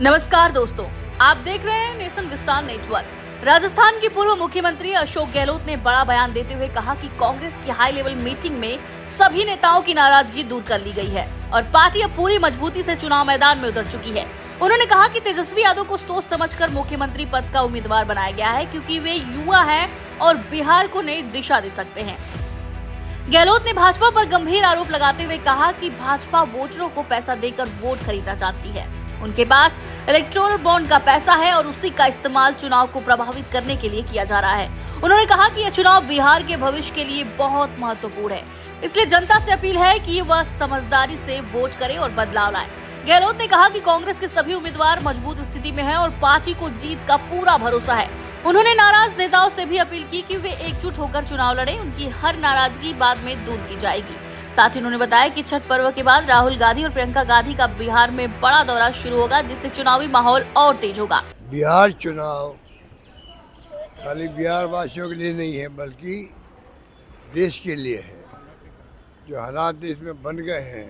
नमस्कार दोस्तों, आप देख रहे हैं नेशन विस्तार नेटवर्क। राजस्थान के पूर्व मुख्यमंत्री अशोक गहलोत ने बड़ा बयान देते हुए कहा कि कांग्रेस की हाई लेवल मीटिंग में सभी नेताओं की नाराजगी दूर कर ली गई है और पार्टी अब पूरी मजबूती से चुनाव मैदान में उतर चुकी है। उन्होंने कहा कि तेजस्वी यादव को सोच समझकर मुख्यमंत्री पद का उम्मीदवार बनाया गया है, क्योंकि वे युवा हैं और बिहार को नई दिशा दे सकते हैं। गहलोत ने भाजपा पर गंभीर आरोप लगाते हुए कहा कि भाजपा वोटरों को पैसा देकर वोट खरीदना चाहती है। उनके पास इलेक्टोरल बॉन्ड का पैसा है और उसी का इस्तेमाल चुनाव को प्रभावित करने के लिए किया जा रहा है। उन्होंने कहा कि यह चुनाव बिहार के भविष्य के लिए बहुत महत्वपूर्ण है, इसलिए जनता से अपील है कि वह समझदारी से वोट करे और बदलाव लाए। गहलोत ने कहा कि कांग्रेस के सभी उम्मीदवार मजबूत स्थिति में हैं और पार्टी को जीत का पूरा भरोसा है। उन्होंने नाराज नेताओं से भी अपील की कि वे एकजुट होकर चुनाव लड़ें, उनकी हर नाराजगी बाद में दूर की जाएगी। साथ ही उन्होंने बताया कि छठ पर्व के बाद राहुल गांधी और प्रियंका गांधी का बिहार में बड़ा दौरा शुरू होगा, जिससे चुनावी माहौल और तेज होगा। बिहार चुनाव खाली बिहार वासियों के लिए नहीं है, बल्कि देश के लिए है। जो हालात देश में बन गए हैं,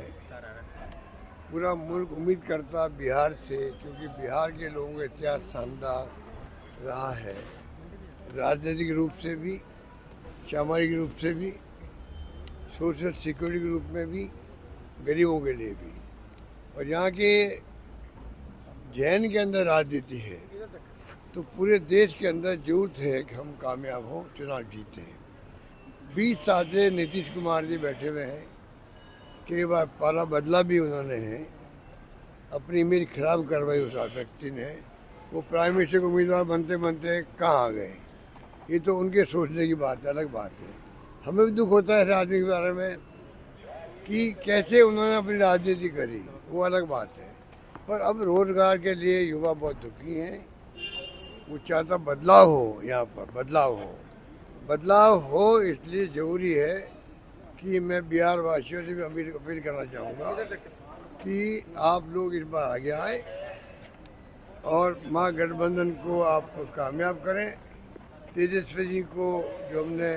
पूरा मुल्क उम्मीद करता बिहार से, क्योंकि बिहार के लोगों का इतिहास शानदार रहा है, राजनीतिक रूप से भी, सामाजिक रूप से भी, सोशल सिक्योरिटी के रूप में भी, गरीबों के लिए भी। और यहाँ के जैन के अंदर राजनीति है, तो पूरे देश के अंदर जरूरत है कि हम कामयाब हों, चुनाव जीते हैं। 20 साल से नीतीश कुमार जी बैठे हुए हैं, कई बार पाला बदला भी उन्होंने है, अपनी इमेज खराब करवाई उस व्यक्ति ने। वो प्राइम मिनिस्टर के उम्मीदवार बनते बनते कहाँ आ गए, ये तो उनके सोचने की बात है, अलग बात है। हमें भी दुख होता है आदमी के बारे में कि कैसे उन्होंने अपनी राजनीति करी, वो अलग बात है। पर अब रोजगार के लिए युवा बहुत दुखी हैं, वो चाहता बदलाव हो, यहाँ पर बदलाव हो, इसलिए ज़रूरी है कि मैं बिहार वासियों से भी अपील करना चाहूँगा कि आप लोग इस बार आगे आए और महागठबंधन को आप कामयाब करें। तेजस्वी जी को जो हमने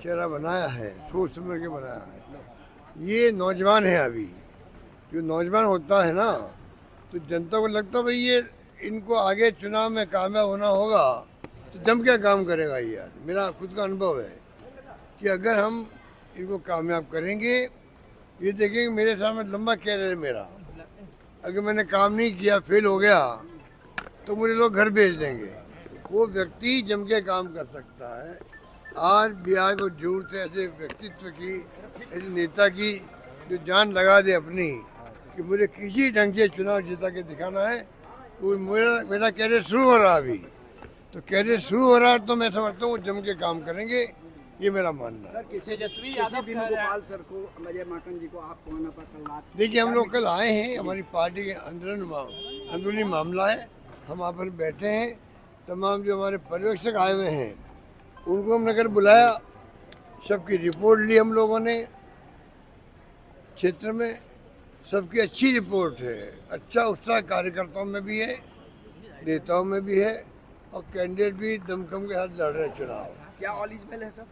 चेहरा बनाया है, सोच समझ के बनाया है। ये नौजवान है, अभी जो नौजवान होता है ना, तो जनता को लगता है भाई ये इनको आगे चुनाव में कामयाब होना होगा, तो जम क्या काम करेगा ये आदमी। मेरा खुद का अनुभव है कि अगर हम इनको कामयाब करेंगे, ये देखेंगे मेरे सामने लंबा कैरियर है मेरा, अगर मैंने काम नहीं किया, फेल हो गया, तो मुझे लोग घर भेज देंगे। वो व्यक्ति जम के काम कर सकता है। आज बिहार को जरूरत है ऐसे व्यक्तित्व की, ऐसे नेता की जो जान लगा दे अपनी कि मुझे किसी ढंग से चुनाव जीता के दिखाना है। तो मेरा कैरियर शुरू हो रहा अभी, तो कैरियर शुरू हो रहा है, तो मैं समझता हूँ जम के काम करेंगे, ये मेरा मानना है। देखिए, हम लोग कल आए हैं, हमारी पार्टी के अंदरूनी मामला है, हम वहाँ पर बैठे हैं। तमाम जो हमारे पर्यवेक्षक आए हुए हैं उनको हमने कल बुलाया, सबकी रिपोर्ट ली हम लोगों ने। क्षेत्र में सबकी अच्छी रिपोर्ट है, अच्छा उत्साह कार्यकर्ताओं में भी है, नेताओं में भी है, और कैंडिडेट भी दमखम के साथ लड़ रहे हैं चुनाव। क्या ऑल इज वेल है सर?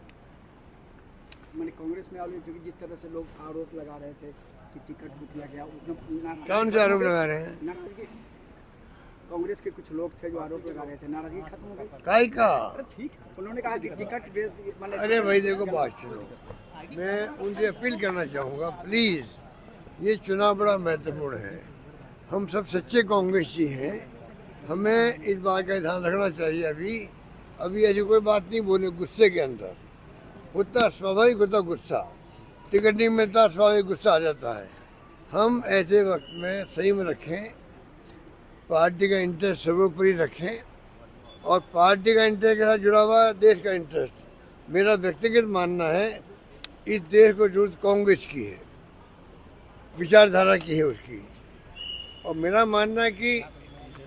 मैंने कांग्रेस में ऑल, क्योंकि जिस तरह से लोग आरोप लगा रहे थे कि टिकट बुक किया गया, उसमें कौन से आरोप लगा रहे हैं? कांग्रेस के कुछ लोग थे जो आरोप लगा रहे थे, नाराजगी खत्म हो गई। काई का? ठीक, उन्होंने कहा कि टिकट अरे भाई देखो, बात सुनो, मैं उनसे अपील करना चाहूँगा, प्लीज़, ये चुनाव बड़ा महत्वपूर्ण है। हम सब सच्चे कांग्रेसी हैं, हमें इस बात का ध्यान रखना चाहिए। अभी ऐसी कोई बात नहीं बोले, गुस्से के अंदर होता, स्वाभाविक होता गुस्सा, टिकट नहीं मिलता, स्वाभाविक गुस्सा आ जाता है। हम ऐसे वक्त में सही में रखें, पार्टी का इंटरेस्ट सर्वोपरि रखें, और पार्टी का इंटरेस्ट के साथ जुड़ा हुआ देश का इंटरेस्ट। मेरा व्यक्तिगत मानना है, इस देश को जरूरत कांग्रेस की है, विचारधारा की है उसकी। और मेरा मानना है कि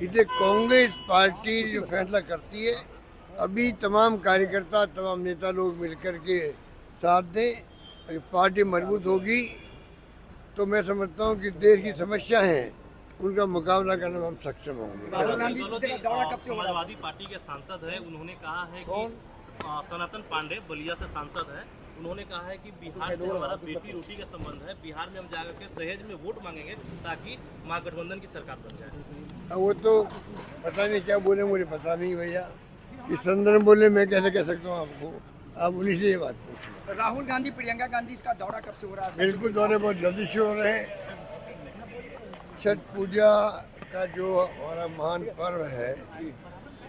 इसे कांग्रेस पार्टी जो फैसला करती है, अभी तमाम कार्यकर्ता, तमाम नेता लोग मिलकर के साथ दें, अगर पार्टी मजबूत होगी तो मैं समझता हूँ कि देश की समस्या है, उनका मुकाबला करने में हम सक्षम होंगे। समाजवादी पार्टी के सांसद है, उन्होंने कहा है कि सनातन पांडे बलिया से सांसद है, उन्होंने कहा है कि बिहार से हमारा बेटी रोटी का संबंध है, बिहार में हम जाकर के दहेज में वोट मांगेंगे ताकि महागठबंधन की सरकार बन जाए। अब वो तो पता नहीं क्या बोले, मुझे पता नहीं भैया। किस संदर्भ में बोले मैं कैसे कह सकता हूँ आपको, आप उन्हीं से ये बात पूछिए। राहुल गांधी प्रियंका गांधी इसका दौरा कब से हो रहा है? बिल्कुल दौरे बहुत जल्दी से हो रहे हैं। छठ पूजा का जो हमारा महान पर्व है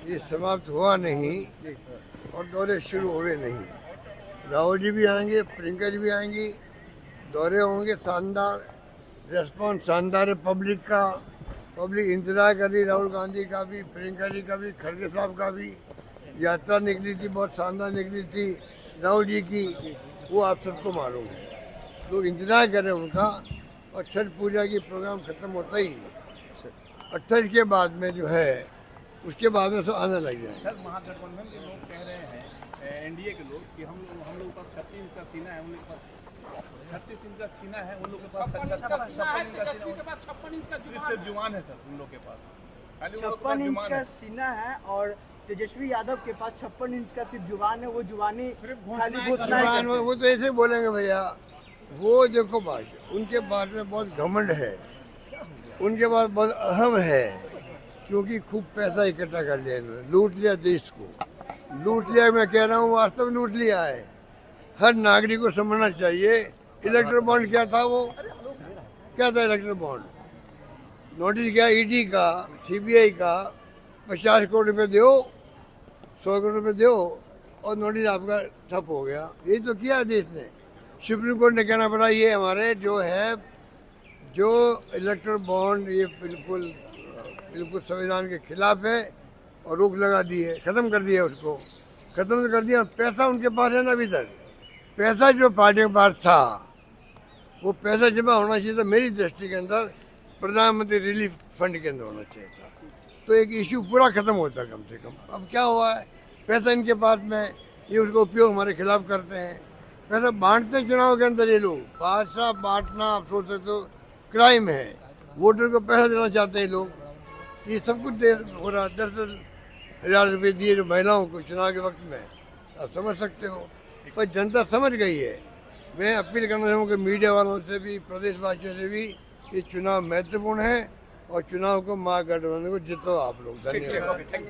ये समाप्त हुआ नहीं और दौरे शुरू हुए नहीं। राहुल जी भी आएंगे, प्रियंका जी भी आएंगी, दौरे होंगे। शानदार रेस्पॉन्स शानदार है पब्लिक का। पब्लिक इंतजार कर रही, राहुल गांधी का भी, प्रियंका जी का भी, खड़गे साहब का भी। यात्रा निकली थी, बहुत शानदार निकली थी राहुल जी की, वो आप सबको मालूम है। लोग इंतजार कर रहे हैं उनका। और छठ पूजा की प्रोग्राम खत्म होता ही 28 के बाद में जो है उसके बाद में सब आने लग जाए। सर महागठबंधन के लोग कह रहे हैं, एनडीए के लोग, कि हम लोग के पास 36 इंच का सीना है, उन लोग के पास 36 इंच का सीना है, उन लोग के पास 56 इंच का सिर्फ जुबान है सर उन लोग के पास। 56 इंच का सीना है और तेजस्वी यादव के पास 56 इंच का सिर्फ जुबान है। वो जुबानी खाली घोषणा जुबान वो तो ऐसे बोलेंगे भैया। वो देखो बात, उनके बारे में बहुत घमंड है, उनके पास बहुत अहम है, क्योंकि खूब पैसा इकट्ठा कर लिया इन्होंने, लूट लिया देश को, लूट लिया। मैं कह रहा हूँ वास्तव में लूट लिया है। हर नागरिक को समझना चाहिए। इलेक्ट्रल बॉन्ड क्या था, वो क्या था इलेक्ट्रल बॉन्ड? नोटिस गया ईडी का, सीबीआई का, 50 करोड़ रुपए दो, 100 करोड़ रुपए दो और नोटिस आपका ठप हो गया। यही तो किया देश ने। सुप्रीम कोर्ट ने कहना पड़ा ये हमारे जो है, जो इलेक्ट्रल बॉन्ड ये बिल्कुल संविधान के खिलाफ है और रोक लगा दी है, खत्म कर दिया उसको, खत्म तो कर दिया। पैसा उनके पास है ना अभी तक। पैसा जो पार्टी के पास था वो पैसा जमा होना चाहिए था मेरी दृष्टि के अंदर प्रधानमंत्री रिलीफ फंड के अंदर होना चाहिए था, तो एक इश्यू पूरा खत्म होता कम से कम। अब क्या हुआ है, पैसा इनके पास में, ये उसका उपयोग हमारे खिलाफ करते हैं। पैसा बांटते हैं चुनाव के अंदर ये लोग। पैसा बांटना आप सोच सकते हो क्राइम है। वोटर को पैसा देना चाहते हैं लोग। ये सब कुछ हो रहा है। 10,000 रुपये दिए जो महिलाओं को चुनाव के वक्त में, आप समझ सकते हो। पर जनता समझ गई है। मैं अपील करना चाहूँगा कि मीडिया वालों से भी, प्रदेशवासियों से भी, ये चुनाव महत्वपूर्ण है और चुनाव को महागठबंधन को जितो आप लोग। धन्यवाद।